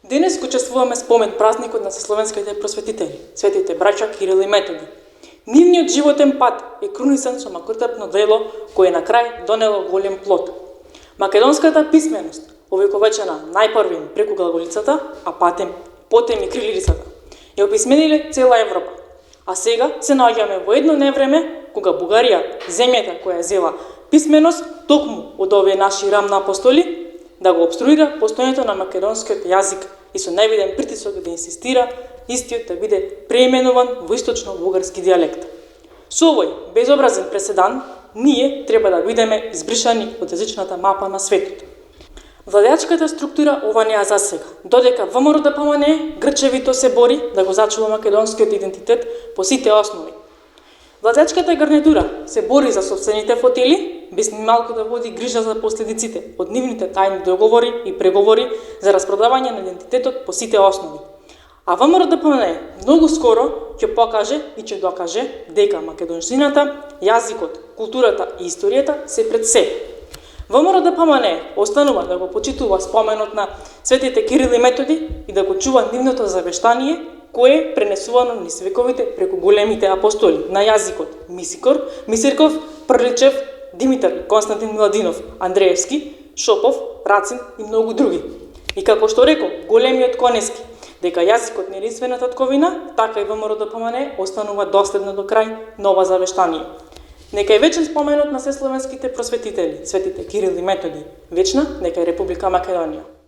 Денес го чествуваме спомен празникот на сесловенските просветители, светите браќа Кирил и Методи. Нивниот животен пат е крунисан со макотрпно дело кое на крај донело голем плод. Македонската писменост, овековечена најпрвим преку глаголицата, а потем и крилирицата, ја описмениле цела Европа. А сега се наоѓаме во едно невреме кога Бугарија, земјата која зела писменост токму од овие наши рамна апостоли, да го обструира постојањето на македонскиот јазик и со највиден притисок да инсистира истиот да биде преименуван во источно-бугарски дијалект. Со овој безобразен преседан, ние треба да бидеме избришани од јазичната мапа на светот. Владеачката структура ова не ја засега, додека ВМРО ДПМНЕ грчевито се бори да го зачува македонскиот идентитет по сите основи. Владеачката гарнитура се бори за собствените фотели, без ни малку да води грижа за последиците од нивните тајни договори и преговори за распродавање на идентитетот по сите основи. А ВМРО ДПМНЕ многу скоро ќе покаже и ќе докаже дека македонщината, јазикот, културата и историјата се пред се. ВМРО ДПМНЕ останува да го почитува споменот на светите Кирил и Методи и да го чува нивното завештание, кое е пренесувано низ вековите преку големите апостоли на јазикот Мисирков, Прличев, Димитар Константин Миладинов, Андреевски, Шопов, Рацин и многу други. И како што рекол големиот Конески, дека јазикот не е единствена татковина, така и ВМРО ДПМНЕ останува доследно до крај нова завештание. Нека е вечен споменот на сесловенските просветители, светите Кирил и Методи. Вечна нека е Република Македонија.